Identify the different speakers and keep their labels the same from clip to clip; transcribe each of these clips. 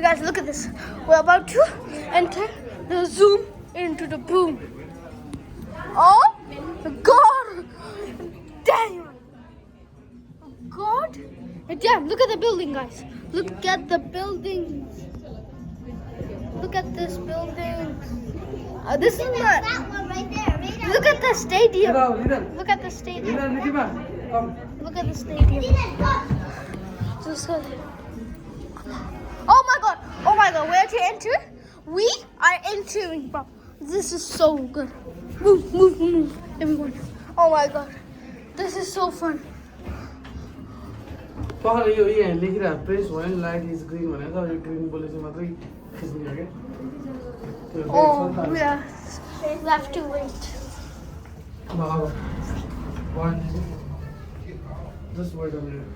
Speaker 1: guys, look at this. We're about to enter the zoom into the boom. Oh God! Damn! God! Damn! Look at the building, guys. Look at the building. Look at this building. This is not.
Speaker 2: That one right there.
Speaker 1: Look at the stadium.
Speaker 3: Little.
Speaker 1: Look at the stadium.
Speaker 3: Come.
Speaker 1: Look at the stadium. Just go. Oh my God! Oh my God! Where to enter? We are entering, bro. This is so good. Move, move, move, everyone. Oh my God! This is so fun.
Speaker 3: पहले यो यहाँ लेखिरा press when light is green भनेको यो green बोलेपछि मात्रै खिच्ने हो के
Speaker 1: Oh yeah. We have to wait.
Speaker 3: One. Just wait a minute.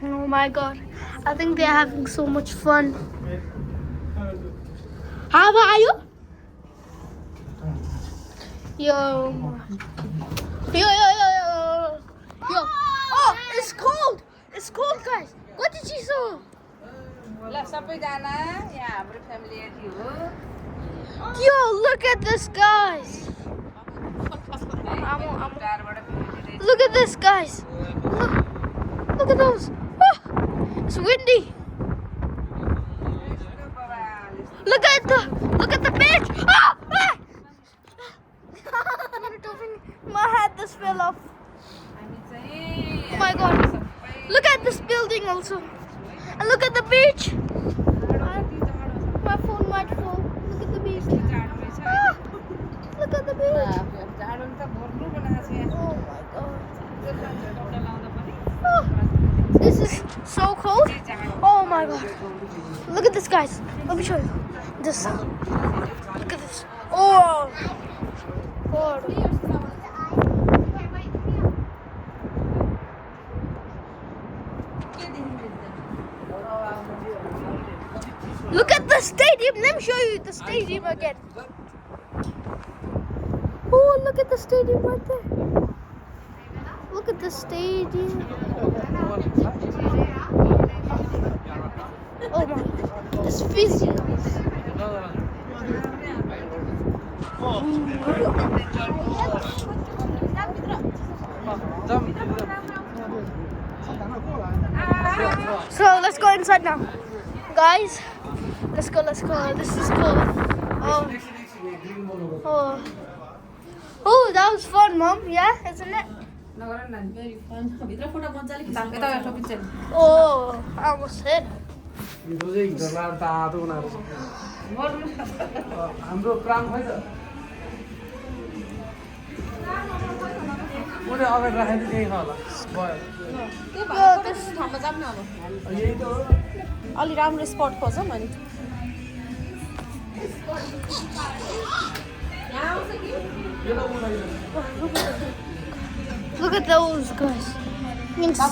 Speaker 1: Oh my God! I think they're having so much fun. How are you? Yo. Yo, yo, yo, yo. Yo. Oh, it's cold. It's cold, guys. What did you say?
Speaker 4: ल सबैजना यहाँ हाम्रो family हो
Speaker 1: Yo, look at this, guys.
Speaker 4: टाढाबाट
Speaker 1: Look at this, guys. Look at those. Oh, it's windy. Look at the beach. Oh, ah! My hat just fell off. Oh my God. Look at this building also. And look at the beach. My phone might fall. Look at the beach. Ah, look at the beach.
Speaker 4: जाडो त भर्नु बनाएको छ यहाँ
Speaker 1: Oh my God. Oh, this is so cold. Oh my God. Look at this, guys. Let me show you. This. Look at this. Oh. God. Look at the stadium. Let me show you the stadium again. Oh, look at the stadium right there. Look at the stadium. Oh my, it's fizzy. So let's go inside now. Guys, let's go, let's go. This is cool. Oh. Oh. Oh, that was fun, Mom. Yeah, isn't it?
Speaker 4: नगर न भेरी fun भित्र photo मजाले खिच्नु यता टपिन्छ नि
Speaker 1: Oh, I almost hit.
Speaker 3: यो चाहिँ हिटरला तातो बनाएको छ हाम्रो प्राण खै त उले अगाडि राखेर त्यही छ होला भयो
Speaker 4: त्यो भयो त्यस ठाउँमा जाम न अब
Speaker 3: यही त हो
Speaker 4: अलि राम्रो स्पट खोजौँ अनि यहाँ आउँछ कि
Speaker 3: यो त उलाई
Speaker 1: Look at those guys. You can see.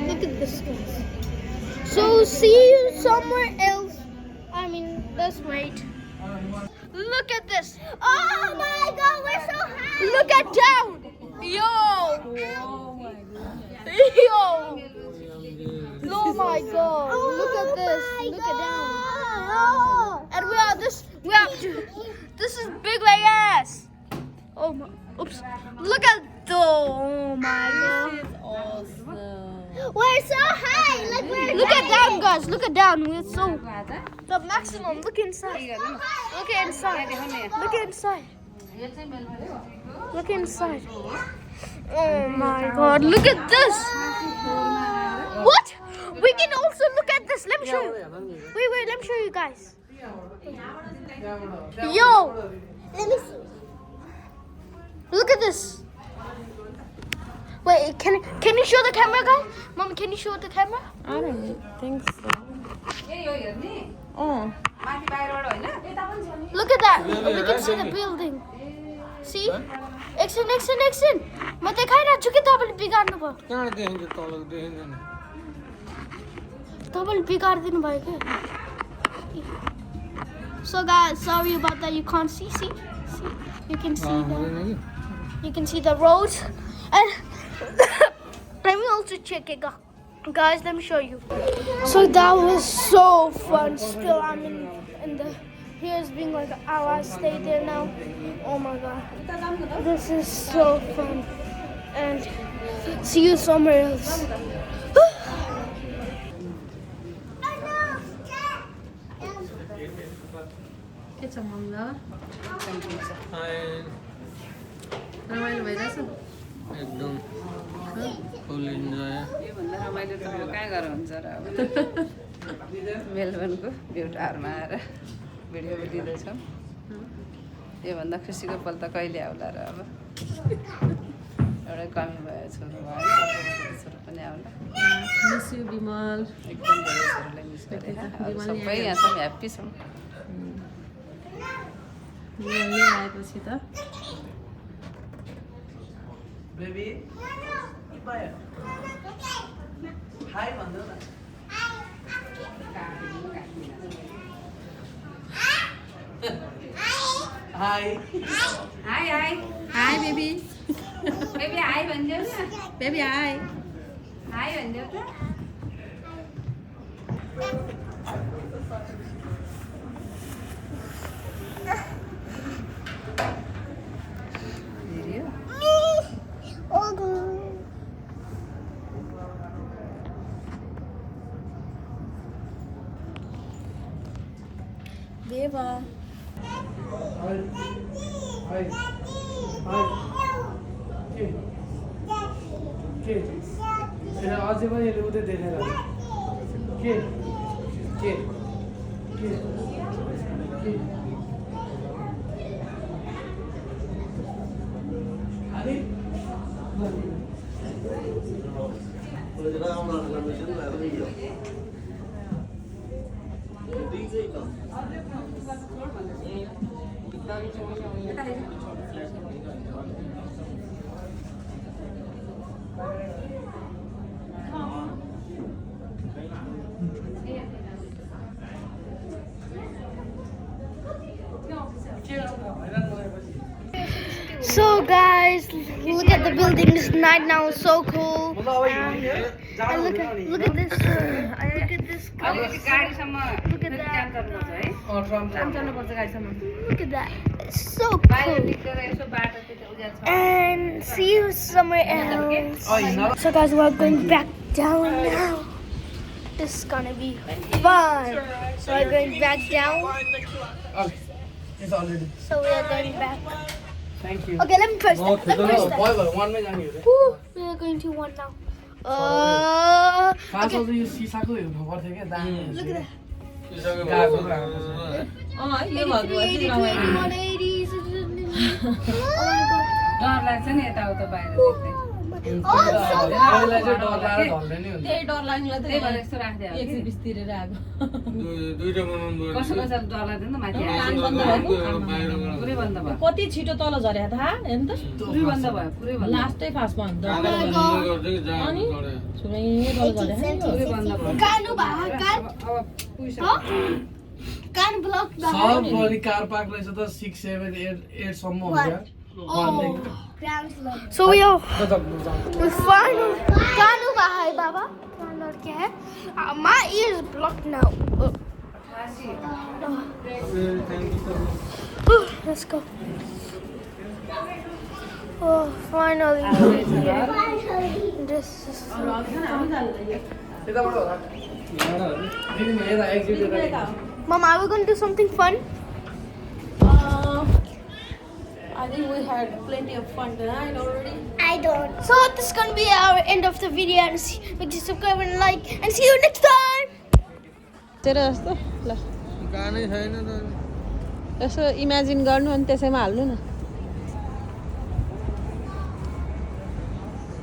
Speaker 1: Look at this, guys. So see you somewhere else. I mean, let's wait. Look at this.
Speaker 2: Oh my God, we're so high.
Speaker 1: Look at down. Yo. Yo. Oh my God. Look at this. Look at down. And we are this. We have to. This is big like ass. Oh my. Oops. Look at the. Oh my God.
Speaker 4: awesome
Speaker 2: We're so high. Like we're
Speaker 1: Look at down, guys. Look at down. We're so the maximum. Look inside. Look inside. Look inside. Look inside. Oh my God. Look at this. What? We can also look at this. Let me show you. Wait. Let me show you guys. Yo.
Speaker 2: Let me see.
Speaker 1: Look at this. Wait, can you show the camera, guys? Mom, can you show the camera?
Speaker 4: I don't think so oh माथि बाहिरबाट हैन
Speaker 1: Look at that. We can see the building. See? Action. म देखाइरहेको छु कि तपाईँले बिगार्नु भयो
Speaker 3: कहाँ देखिन्छ तल देखिँदैन
Speaker 1: तपाईँले बिगारिदिनु भयो क्या So guys, sorry about that. You can't see. You can see the road and checkega. Guys, let me show you. So that was so fun. Still, I'm in the. Here's being like, oh, I stay there now. Oh my god, this is so fun. And see you somewhere else.
Speaker 4: के छ मम्ला रमाइलो भइरहेछ
Speaker 5: एकदम full enjoy
Speaker 6: योभन्दा रमाइलो त अब कहाँ गरेर हुन्छ र अब मेलबर्नको भ्युटारमा आएर भिडियो दिँदैछौँ योभन्दा खुसीको पल त कहिले आउला र अब एउटै कमी भयो छोरो भयो छोरो पनि आउला
Speaker 4: मिस यु विमल
Speaker 6: एकदम धेरै छोरोलाई मिस गरेर सबै यहाँ छौँ ह्याप्पी छौँ
Speaker 4: विमलले आएपछि त
Speaker 3: बेबी हाय भन्नु न hi
Speaker 6: hi hi
Speaker 4: hi baby
Speaker 6: baby hi भनिदेऊ न
Speaker 4: बेबी हाई
Speaker 6: हाई भनिदेऊ त
Speaker 4: देवा
Speaker 3: हाय हाय हाय के अझै पनि यसले उतै देखेर के के के के
Speaker 1: So guys, look at the building. It's night now. It's so cool. And look at this. Look at this.
Speaker 6: अलिकति गाडीसम्म
Speaker 1: Look at that.
Speaker 6: जानुपर्छ है जानुपर्छ गाडीसम्म
Speaker 1: Look at that. It's so
Speaker 6: बाहिर
Speaker 1: cool.
Speaker 6: निस्केर यसो बाटो त्यो उज्यालो छ
Speaker 1: And see you somewhere else. So guys, we're going back down now. This is gonna be fun. So we're going back down.
Speaker 3: Okay, it's already.
Speaker 1: So we are going back.
Speaker 3: Thank you.
Speaker 1: Okay, let me press that. Let me press that.
Speaker 3: Boy, one जाने हो रे.
Speaker 1: Woo, we are going to one now.
Speaker 3: खास
Speaker 1: Okay.
Speaker 3: चाहिँ यो सिसाको हेर्नु पर्थ्यो क्या दामी.
Speaker 1: Look at that.
Speaker 3: गाएको कुरा
Speaker 4: यो भएको चाहिँ रमाइलो
Speaker 1: 180. Oh my
Speaker 6: डर लाग्छ नि यताउता बाहिर देख्दै
Speaker 3: पहिला चाहिँ डर लागेर ढल्दैन नि हुन्छ.
Speaker 4: त्यही डर लाग्नुलाई
Speaker 6: त्यही भएर
Speaker 4: त
Speaker 6: यस्तो राख्दै हो
Speaker 4: 120 तिरेर आएको
Speaker 5: दुईटा बनाउनु पर्यो
Speaker 6: कसो कसो डर लाग्दैन माथि
Speaker 4: कान बन्द भएको
Speaker 6: पुरै बन्द भयो
Speaker 4: कति छिटो तल झरे थाहा हेर्नु त
Speaker 6: पुरै बन्द भयो पुरै बन्द
Speaker 4: लास्टै फास्टमा अन्त
Speaker 5: गर्दै जानु
Speaker 4: अनि
Speaker 5: पर्यो
Speaker 4: छुरै तल झरे
Speaker 6: पुरै बन्द भयो
Speaker 1: God, no, but God,
Speaker 6: अब पुगिसक्यो
Speaker 1: God block the
Speaker 3: सबभरि कार पार्क रहेछ त 6 7 8 सम्म हुन्छ.
Speaker 1: So we are final. Kanu bahai baba. Kanu क्या है? My ear is blocked now. Let's go. Oh, finally. This is.
Speaker 3: यताबाट होला. दिदी म यता एक्जिट यता.
Speaker 1: Mom, are we going to do something fun?
Speaker 4: I think we had plenty of fun tonight already.
Speaker 1: I don't. So this is going to be our end of the video. And make sure to subscribe and like. And see you next time.
Speaker 4: तेरो जस्तो ल
Speaker 5: गानै छैन त
Speaker 4: यसो imagine गर्नु अनि त्यसैमा हाल्नु न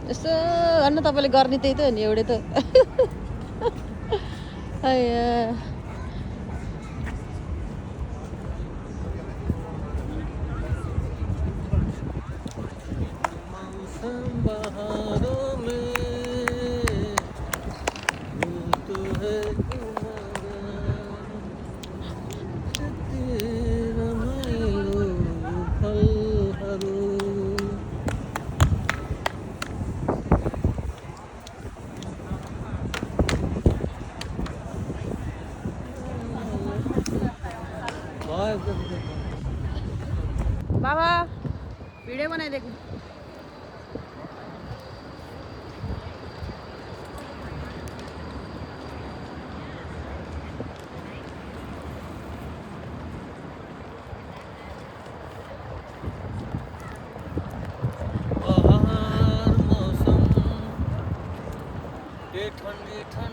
Speaker 4: यस्तो गर्न तपाईँले गर्ने त्यही त हो नि एउटै त
Speaker 5: बहारों में तो है तेरा मैलो फलहरू ठन्डी ठन्डी